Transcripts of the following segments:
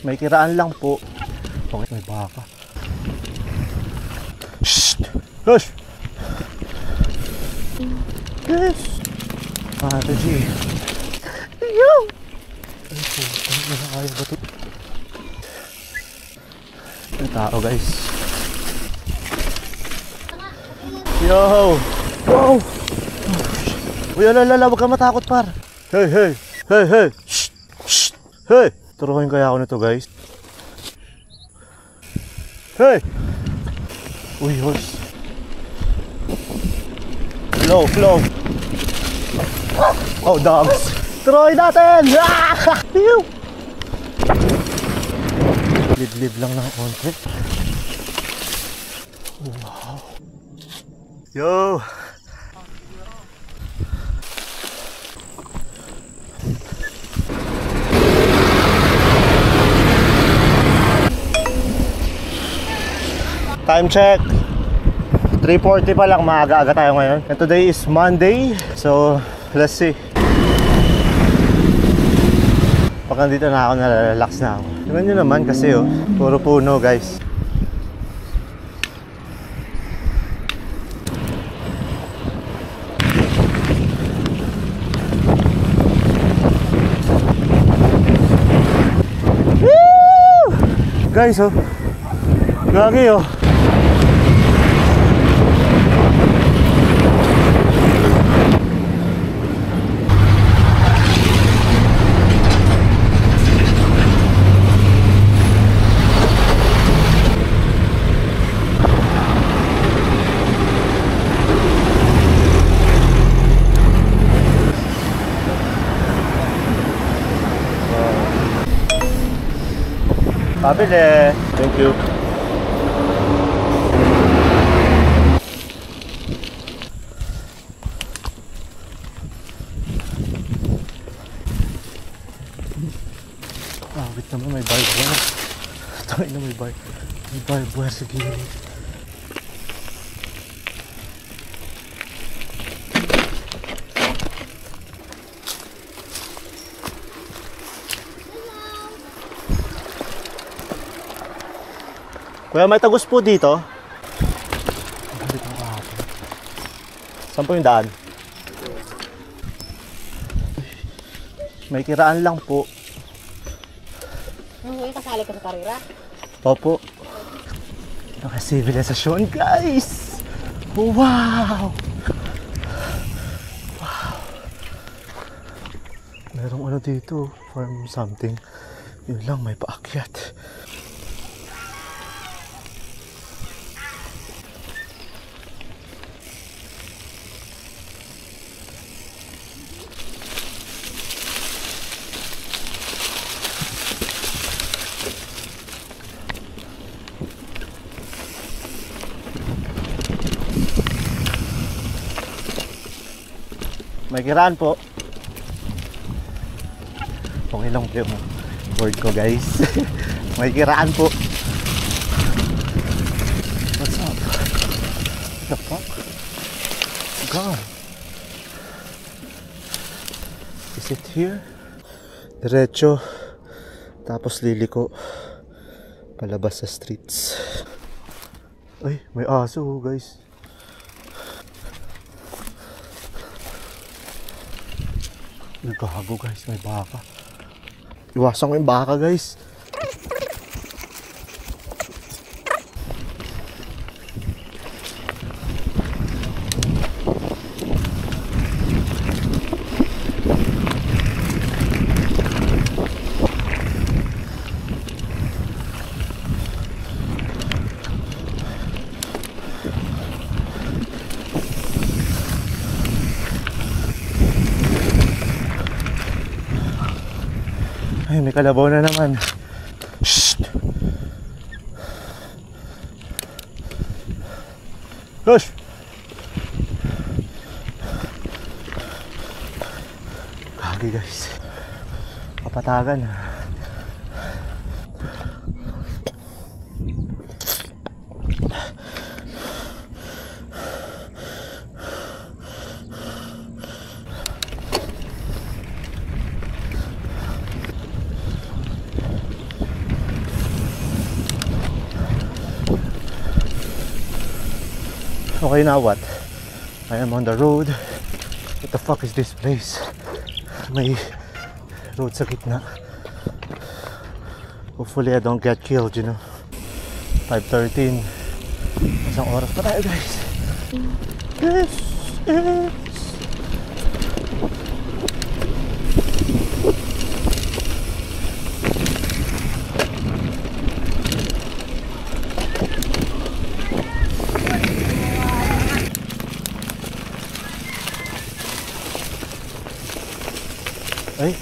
May kiraan lang po. Okay, may baka. Shh! Hush! Yes! Ate G. Yo! Ay po, ano na kaya ba ito? May tao guys. Yo! Wow! Uy, alala, huwag ka matakot par. Hey, hey! Hey, hey! Shh! Shh! Hey! Turuhin kaya ako nito guys. Hey! Uy, horse. Flow. Oh, dogs. Turuhin natin! Ah! Liblib lang ng konti. Wow. Yo! Time check 3:40 pa lang, maaga-aga tayo ngayon. And today is Monday, so let's see. Pag nandito na ako, nalalrelax na ako. Tingnan nyo naman kasi oh, puro puno guys. Woo! Guys oh, gagi oh. Pabili. Thank you. Ah, wait naman, may barbed wire. Tangin na, may barbed wire sa gilid. Kuya, may tagus po dito. Saan po yung daan? May kiraan lang po. Kasali ka sa karera? Opo. Nakasibilisasyon guys. Wow. Wow. Merong ano dito, farm something. Yun lang, may paakyat. May kiraan po. Okay lang po yung word ko guys. May kiraan po. What's up? What the fuck? God. Is it here? Diretso. Tapos liliko. Palabas sa streets. Ay, may aso guys. Gago guys, may baka. Iwasan ko yung baka guys. Ay, may kalabaw na naman. Shh! Hush! Kagi guys. Kapatagan. Okay, now what? I am on the road. What the fuck is this place? May road sa gitna. Hopefully I don't get killed, you know. 5:13. Isang oras pa tayo, guys. This is... Ay,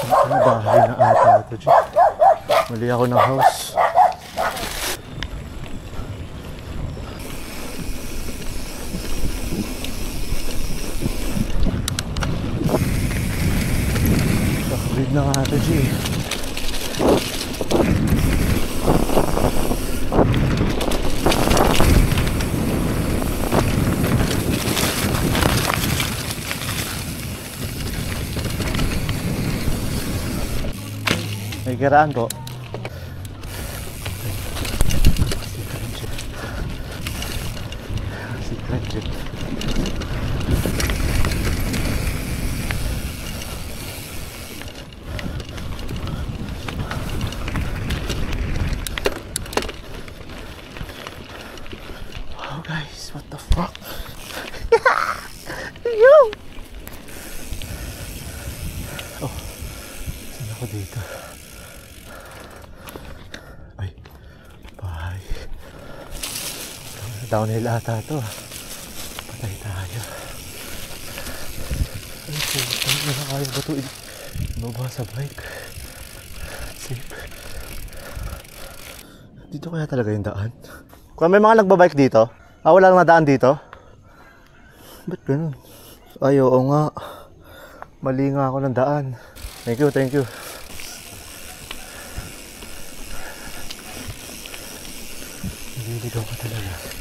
ano bahay na ata ito dyan. Mali ako ng house. Kakabid na nga ito, G. May kiraan po. Secret jeep. Wow guys, what the fuck? Yo! Oh, saan ako dito? Downhill ata ito. Patay tayo. Ay po, hindi na kaya ba ito ibaba sa bike? Safe. Dito kaya talaga yung daan? Kung may mga nagbabike dito? Wala lang na daan dito? Ba't ganun? Ay, oo nga. Mali nga ako ng daan. Thank you, thank you. Nililigaw ka talaga.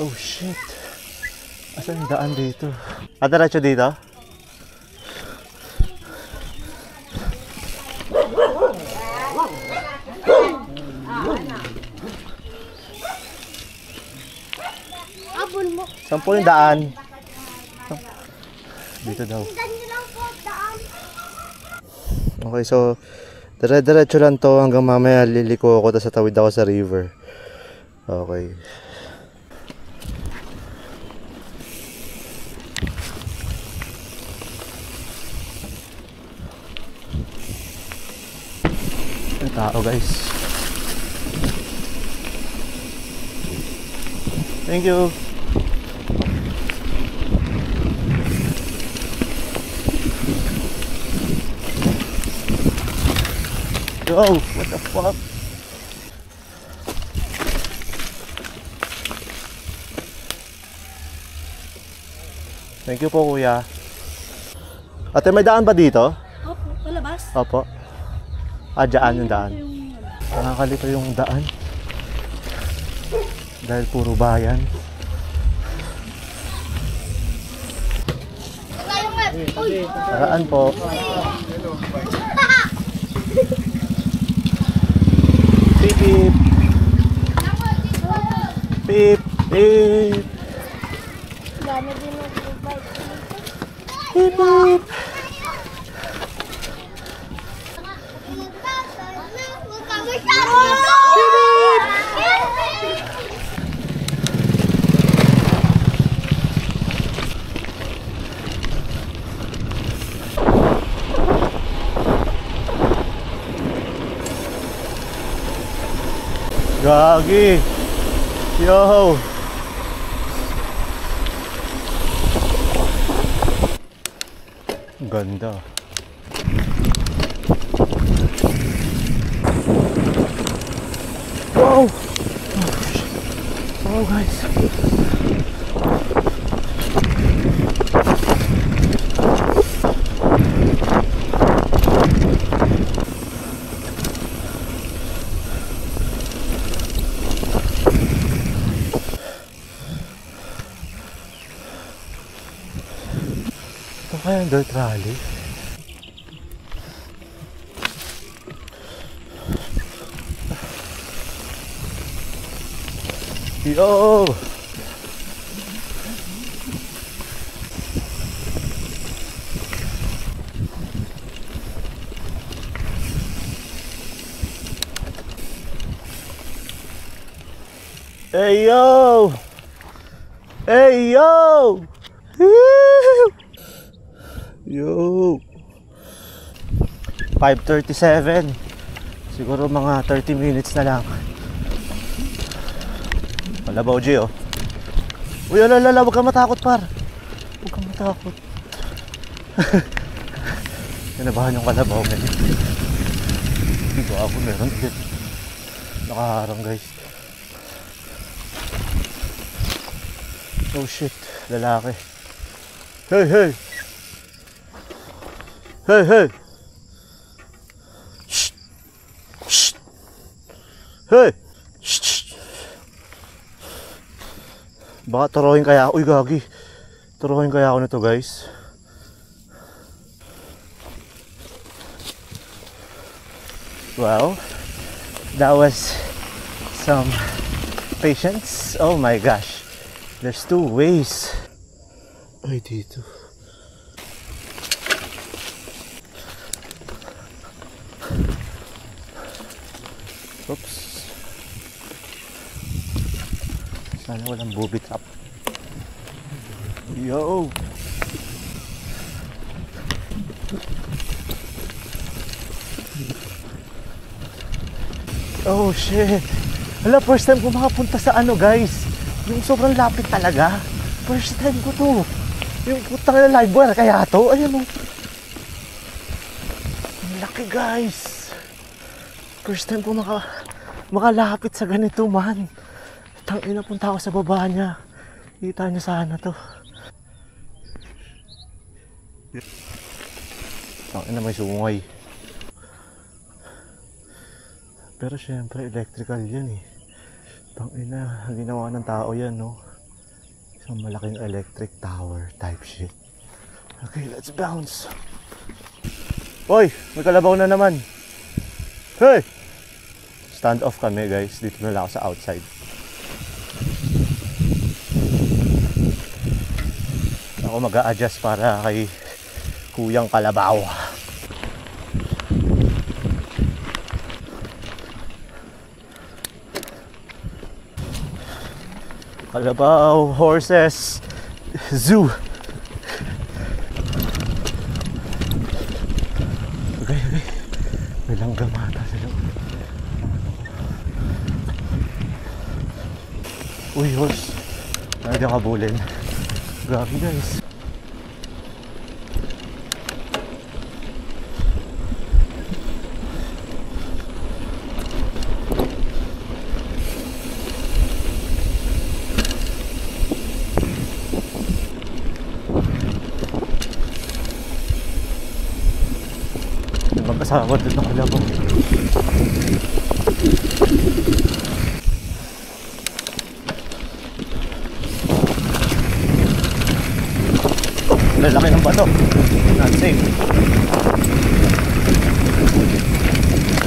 Oh shit. Asan yung daan dito? Diretso dito? Saan po yung daan? Dito daw. Okay, so dire-diretso lang to hanggang mamaya liliko ako tapos tatawid ako sa river. Okay. May tao guys. Thank you. Yo, what the fuck? Thank you po kuya. Ate, may daan ba dito? Opo, palabas. Opo. Dyan yung daan. Nakakalito yung daan. Dahil puro bayan. Paraan po. Beep beep. Beep beep. Beep beep. Gagi. Yo. Ganda. Wow. Oh guys. kaya yung dirt rally? Yo! Hey yo! Hey yo! Yo! 5:37. Siguro mga 30 minutes na lang. Kalabaw G oh. Uy, alala, huwag kang matakot par. Huwag kang matakot. Kinabahan yung kalabaw ngayon. Hindi ko ako meron ulit. Nakaharang guys. Oh shit, lalaki. Hey, hey! Hey, hey! Shh! Shh! Hey! Shh! Baka turuhin kaya ako. Uy, gagi. Turuhin kaya ako nito guys. Well, that was some patience. Oh my gosh. There's two ways. Ay, dito. Oops. Sana walang booby trap. Yo! Oh shit! Hala, first time ko makapunta sa ano guys. Yung sobrang lapit talaga. First time ko to. Yung putang na live wire kaya to. Ayan o. Ang laki guys. First time ko makalapit sa ganito man. Tangina, punta ako sa baba niya. Kita niya sana to. Tangina, may sungay. Pero syempre electrical yan eh. Tangina, ginawa ng tao yan, no? Isang malaking electric tower type shit. Okay, let's bounce. Hoy, may kalabaw na naman. Hey! Stand off kami guys. Dito na lang ako sa outside. Ako mag-a-adjust para kay Kuyang Kalabaw. Kalabaw, horses, zoo. Okay, okay. May langgam ata sila. Uy, horse. Hindi ako kabulin. Grabe guys. Magkasama doon ng kalabaw. Lalaki ng bato. Not safe.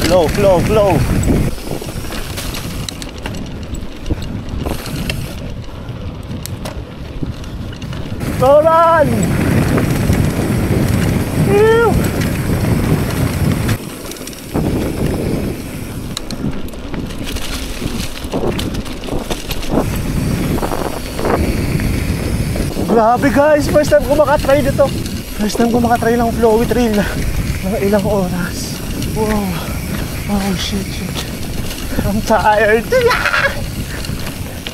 Flow, flow, flow. Go run! Ew! Grabe guys, first time ko makatry dito. First time ko makatry ng flowy trail ng ilang oras. Wow. Oh shit, shit. I'm tired.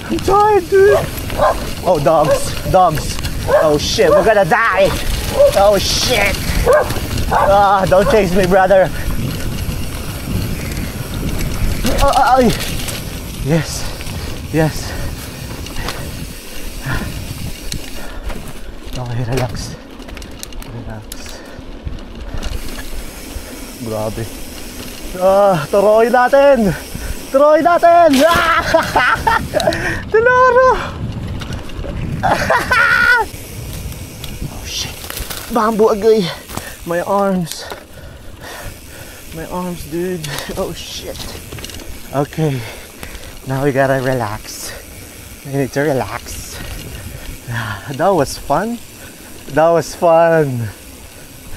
I'm tired, dude. Oh, dogs. Dogs. Oh shit, we're gonna die. Oh shit. Ah, don't chase me, brother. Yes. Yes. Okay, relax. Relax. Grabe. Turoy natin! Turoy natin! Tinoro! Oh shit. Bamboo agay. My arms. My arms, dude. Oh shit. Okay. Now we gotta relax. We need to relax. That was fun. That was fun.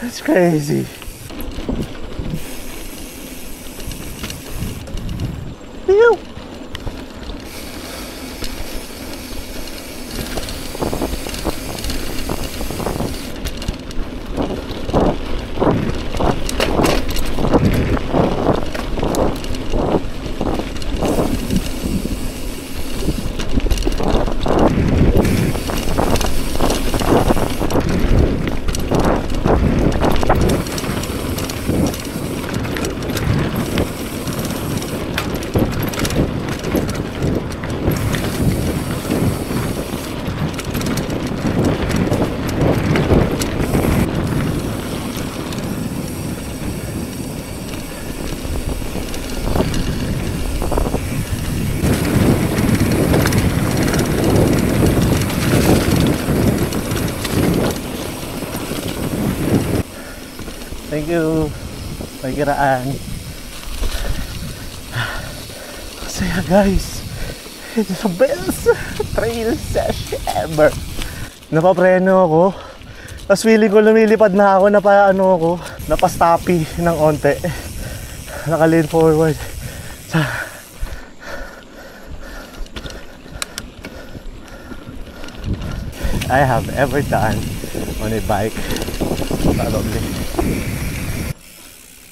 That's crazy. Ew. Thank you. May kiraan. Masaya guys. It's the best trail session ever. Napapreno ako. Tapos feeling ko lumilipad na ako. Napastoppy ng onte. Naka-lean forward. I have ever done on a bike. Probably.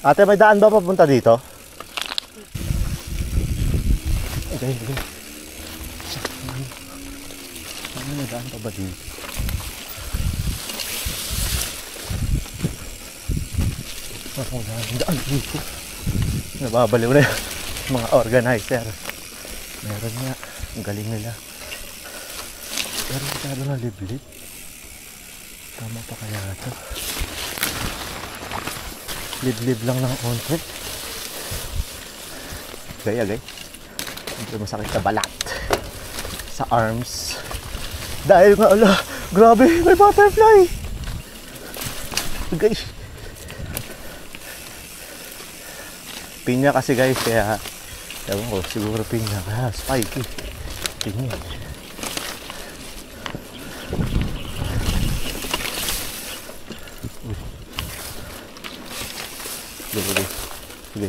Ate, may daan ba papunta dito? Okay. May daan pa ba dito? Daan dito. Nababaliw na yung mga organizer. Meron nga. Ang galing nila. Pero masyado na liblib. Tama pa kaya ito? Liblib lang ng onte. Agay. Siyempre masakit sa balat. Sa arms. Dahil nga, grabe, may butterfly. Agay. Pinya kasi guys, kaya ewan ko, siguro pinya. Kaya spiky. Pinya. Sige.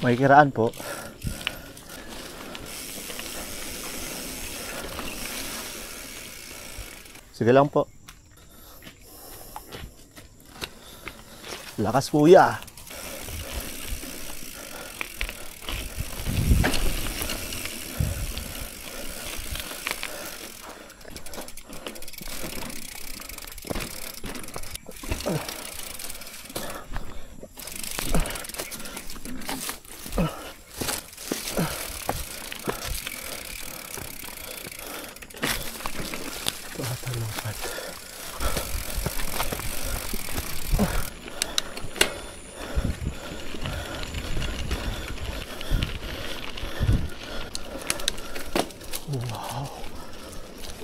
May kiraan po. Sige lang po. Lakas kuya.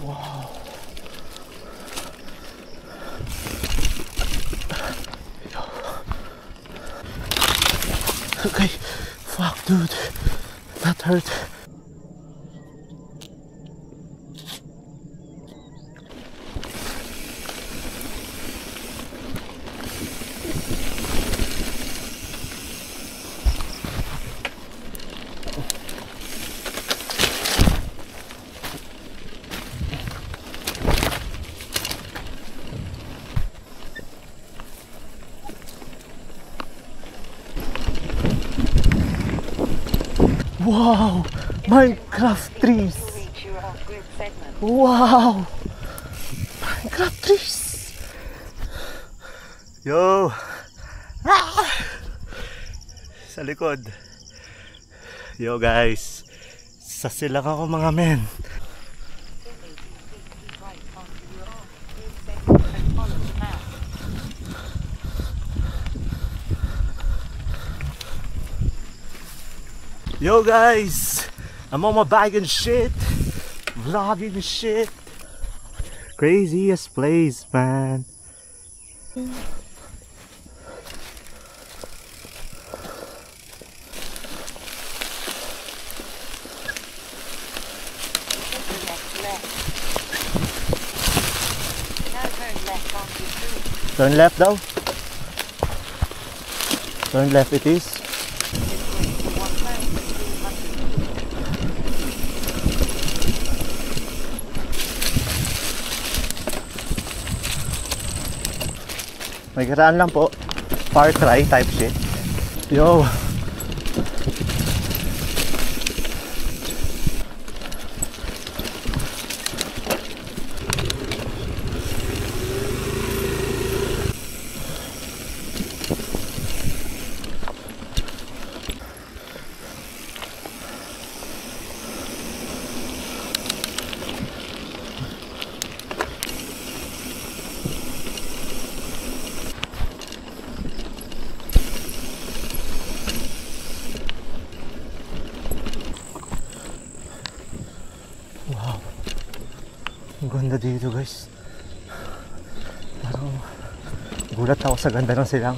Wow. Okay. Fuck, dude. That hurt. Wow! Minecraft trees! Wow! Minecraft trees! Yo! Ah! Sa likod. Yo guys! Sa silang ako mga men. Yo guys! I'm on my bike and shit! Vlogging and shit! Craziest place, man! Turn left daw. Turn left it is. May karaan lang po. Far cry type shit. Yo. Wow. Ang ganda dito guys. Parang gulat ako sa ganda ng silang.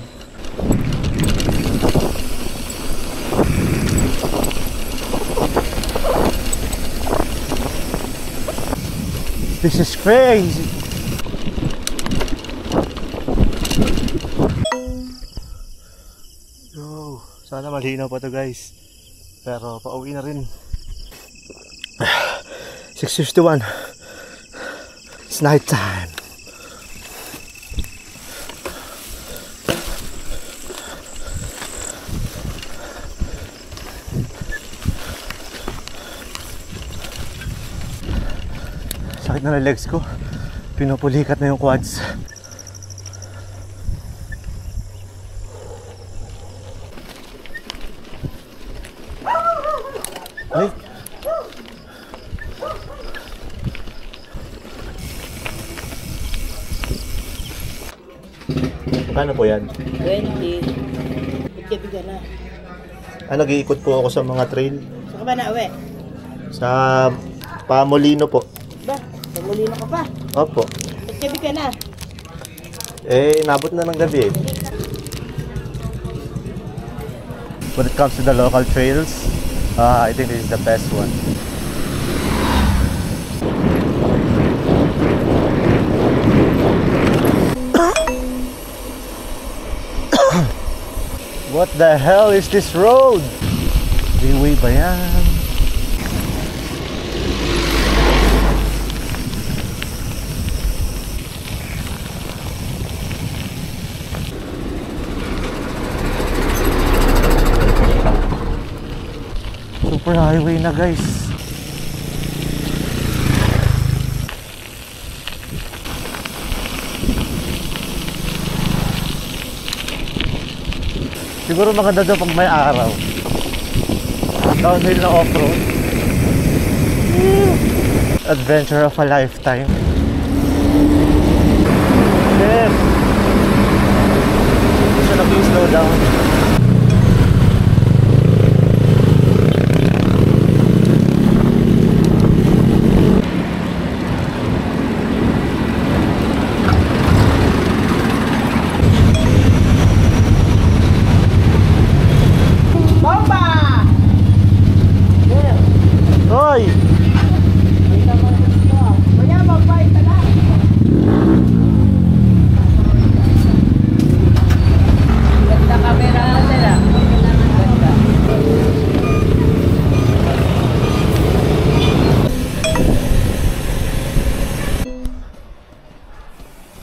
This is crazy. Yo, sana malinaw pa to guys. Pero pauwi na rin. 6:51. It's night time. Sakit na ng legs ko. Pinupulikat na yung quads. Ay. Paano po yan? 20. Ikibigyan na. Nag-iikot po ako sa mga trail. Saan ka ba na uwi? Sa Pamolino po. Ba, pamulino ka pa. Opo. Ikibigyan na. Nabot na ng gabi eh. When it comes to the local trails, I think this is the best one. What the hell is this road? Freeway ba yan? Super highway na guys. Siguro maganda doon pag may araw. Downhill na off-road. Adventure of a lifetime. Yes. Hindi siya nag-slow down. Hoy! Ganda camera na sila. Ganda.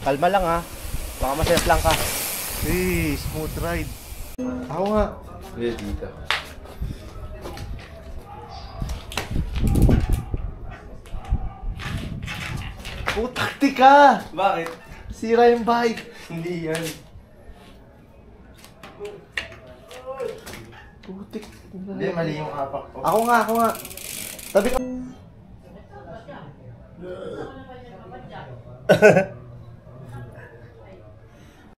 Kalma lang ha. Baka masayap lang ka. Smooth ride. Ako nga. Kuya dito. Putakti ka! Bakit? Sira yung bike. Hindi yan. Putik. Hindi, mali yung hapak ko. Ako nga. Tabi ka.